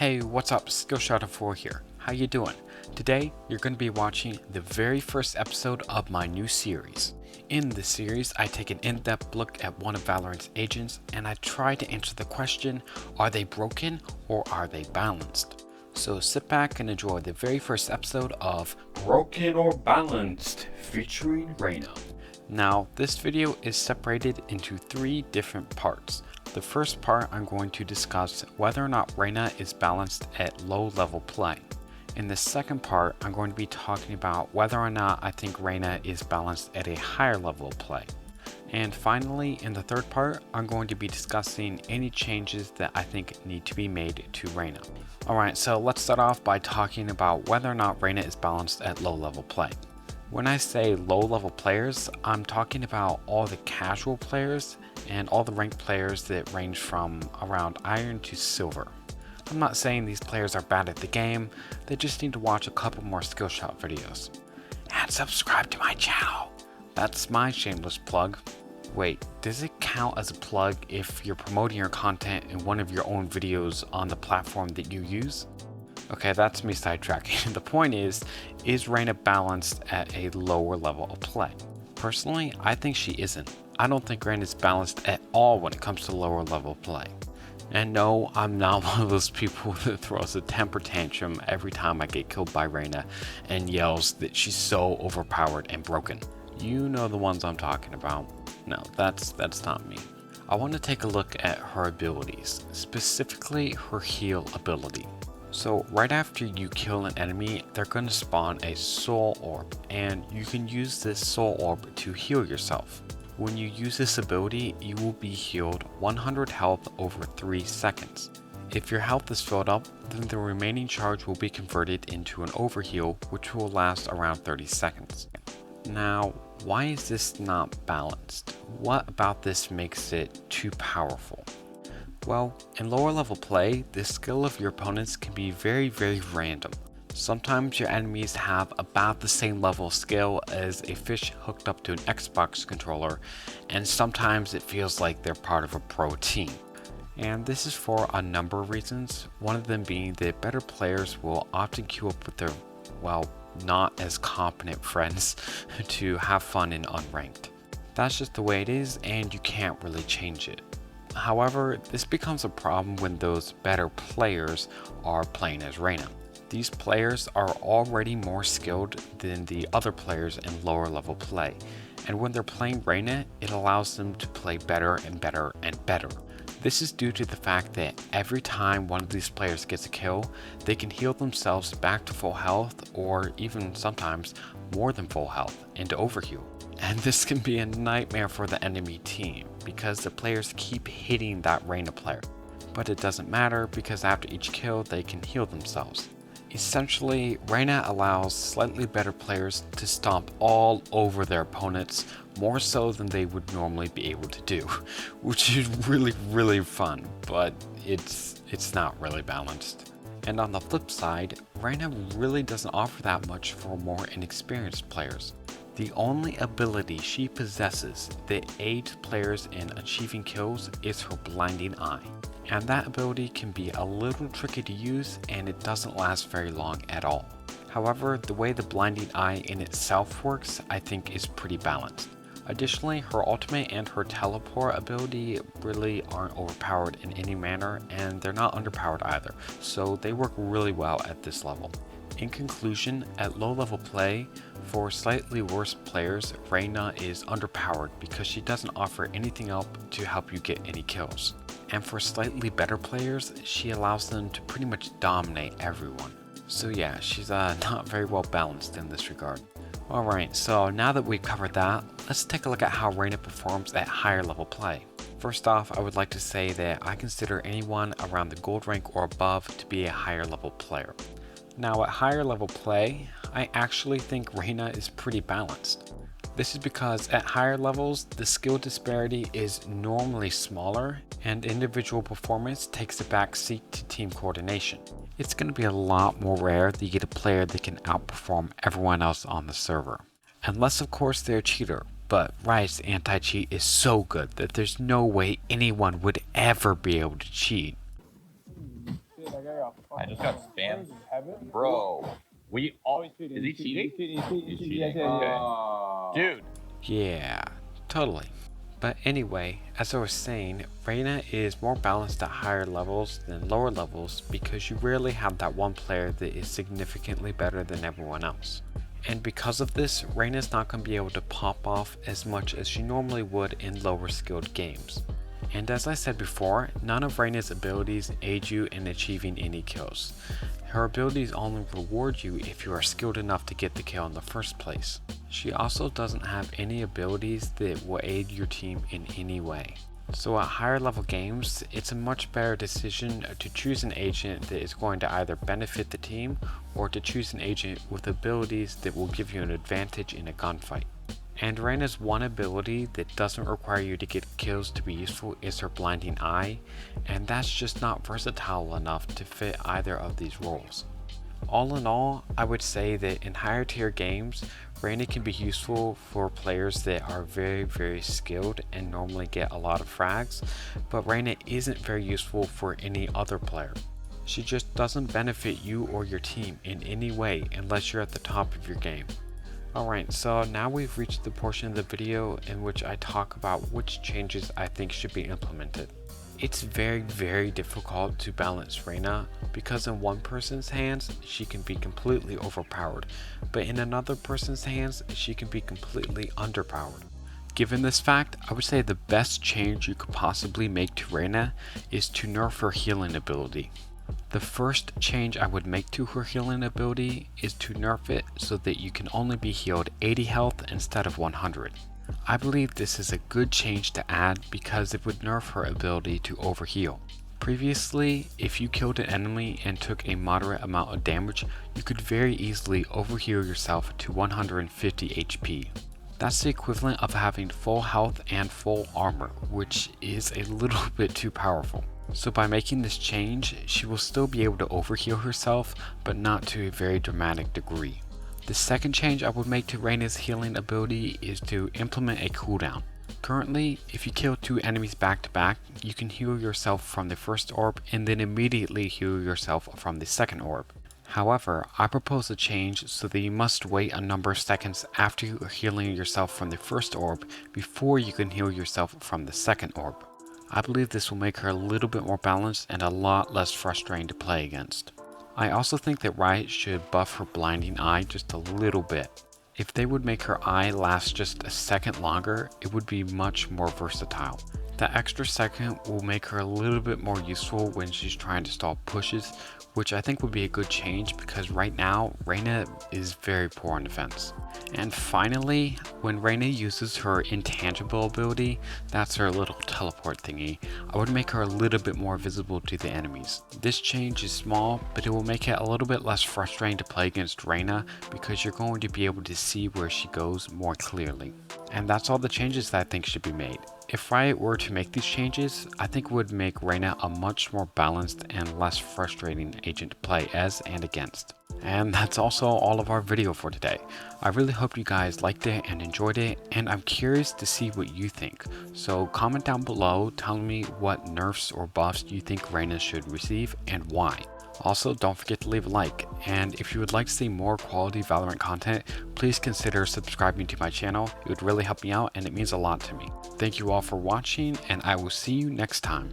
Hey, what's up? Skillshot4 here. How you doing? Today, you're going to be watching the very first episode of my new series. In this series, I take an in-depth look at one of Valorant's agents and I try to answer the question, are they broken or are they balanced? So sit back and enjoy the very first episode of Broken or Balanced featuring Reyna. Now, this video is separated into 3 different parts. The first part, I'm going to discuss whether or not Reyna is balanced at low level play. In the second part, I'm going to be talking about whether or not I think Reyna is balanced at a higher level of play. And finally, in the third part, I'm going to be discussing any changes that I think need to be made to Reyna. Alright, so let's start off by talking about whether or not Reyna is balanced at low level play. When I say low level players, I'm talking about all the casual players and all the ranked players that range from around iron to silver. I'm not saying these players are bad at the game, they just need to watch a couple more Skillshot videos. And subscribe to my channel! That's my shameless plug. Wait, does it count as a plug if you're promoting your content in one of your own videos on the platform that you use? Okay, that's me sidetracking. The point is Reyna balanced at a lower level of play? Personally, I think she isn't. I don't think Reyna is balanced at all when it comes to lower level play. And no, I'm not one of those people that throws a temper tantrum every time I get killed by Reyna and yells that she's so overpowered and broken. You know the ones I'm talking about. No, that's not me. I want to take a look at her abilities, specifically her heal ability. So right after you kill an enemy, they're going to spawn a soul orb, and you can use this soul orb to heal yourself. When you use this ability, you will be healed 100 health over 3 seconds. If your health is filled up, then the remaining charge will be converted into an overheal, which will last around 30 seconds. Now, why is this not balanced? What about this makes it too powerful? Well, in lower level play, the skill of your opponents can be very random. Sometimes your enemies have about the same level of skill as a fish hooked up to an Xbox controller, and sometimes it feels like they're part of a pro team. And this is for a number of reasons, one of them being that better players will often queue up with their, well, not as competent friends to have fun in unranked. That's just the way it is, and you can't really change it. However, this becomes a problem when those better players are playing as Reyna. These players are already more skilled than the other players in lower level play, and when they're playing Reyna, it allows them to play better and better and better. This is due to the fact that every time one of these players gets a kill, they can heal themselves back to full health, or even sometimes more than full health, and overheal. And this can be a nightmare for the enemy team, because the players keep hitting that Reyna player. But it doesn't matter, because after each kill they can heal themselves. Essentially, Reyna allows slightly better players to stomp all over their opponents, more so than they would normally be able to do, which is really fun, but it's not really balanced. And on the flip side, Reyna really doesn't offer that much for more inexperienced players. The only ability she possesses that aids players in achieving kills is her blinding eye. And that ability can be a little tricky to use, and it doesn't last very long at all. However, the way the blinding eye in itself works, I think is pretty balanced. Additionally, her ultimate and her teleport ability really aren't overpowered in any manner, and they're not underpowered either, so they work really well at this level. In conclusion, at low level play, for slightly worse players, Reyna is underpowered because she doesn't offer anything up to help you get any kills. And for slightly better players, she allows them to pretty much dominate everyone. So yeah, she's not very well balanced in this regard. Alright, so now that we've covered that, let's take a look at how Reyna performs at higher level play. First off, I would like to say that I consider anyone around the gold rank or above to be a higher level player. Now at higher level play, I actually think Reyna is pretty balanced. This is because at higher levels, the skill disparity is normally smaller and individual performance takes a back seat to team coordination. It's going to be a lot more rare that you get a player that can outperform everyone else on the server. Unless of course they're a cheater, but Riot's anti-cheat is so good that there's no way anyone would ever be able to cheat. Dude, I I just got spammed. Bro, we all. Is he cheating? He's cheating. Okay. Dude. Yeah, totally. But anyway, as I was saying, Reyna is more balanced at higher levels than lower levels because you rarely have that one player that is significantly better than everyone else. And because of this, Reyna is not going to be able to pop off as much as she normally would in lower skilled games. And as I said before, none of Reyna's abilities aid you in achieving any kills. Her abilities only reward you if you are skilled enough to get the kill in the first place. She also doesn't have any abilities that will aid your team in any way. So at higher level games, it's a much better decision to choose an agent that is going to either benefit the team or to choose an agent with abilities that will give you an advantage in a gunfight. And Reyna's one ability that doesn't require you to get kills to be useful is her blinding eye, and that's just not versatile enough to fit either of these roles. All in all, I would say that in higher tier games, Reyna can be useful for players that are very skilled and normally get a lot of frags, but Reyna isn't very useful for any other player. She just doesn't benefit you or your team in any way unless you're at the top of your game. Alright, so now we've reached the portion of the video in which I talk about which changes I think should be implemented. It's very difficult to balance Reyna because in one person's hands she can be completely overpowered, but in another person's hands she can be completely underpowered. Given this fact, I would say the best change you could possibly make to Reyna is to nerf her healing ability. The first change I would make to her healing ability is to nerf it so that you can only be healed 80 health instead of 100. I believe this is a good change to add because it would nerf her ability to overheal. Previously, if you killed an enemy and took a moderate amount of damage, you could very easily overheal yourself to 150 HP. That's the equivalent of having full health and full armor, which is a little bit too powerful. So by making this change, she will still be able to overheal herself, but not to a very dramatic degree. The second change I would make to Reyna's healing ability is to implement a cooldown. Currently, if you kill 2 enemies back to back, you can heal yourself from the first orb and then immediately heal yourself from the second orb. However, I propose a change so that you must wait a number of seconds after you are healing yourself from the first orb before you can heal yourself from the second orb. I believe this will make her a little bit more balanced and a lot less frustrating to play against. I also think that Riot should buff her blinding eye just a little bit. If they would make her eye last just a second longer, it would be much more versatile. That extra second will make her a little bit more useful when she's trying to stall pushes, which I think would be a good change because right now, Reyna is very poor on defense. And finally, when Reyna uses her intangible ability, that's her little teleport thingy, I would make her a little bit more visible to the enemies. This change is small, but it will make it a little bit less frustrating to play against Reyna because you're going to be able to see where she goes more clearly. And that's all the changes that I think should be made. If Riot were to make these changes, I think it would make Reyna a much more balanced and less frustrating agent to play as and against. And that's also all of our video for today. I really hope you guys liked it and enjoyed it, and I'm curious to see what you think. So comment down below telling me what nerfs or buffs you think Reyna should receive and why. Also, don't forget to leave a like, and if you would like to see more quality Valorant content, please consider subscribing to my channel. It would really help me out and it means a lot to me. Thank you all for watching, and I will see you next time.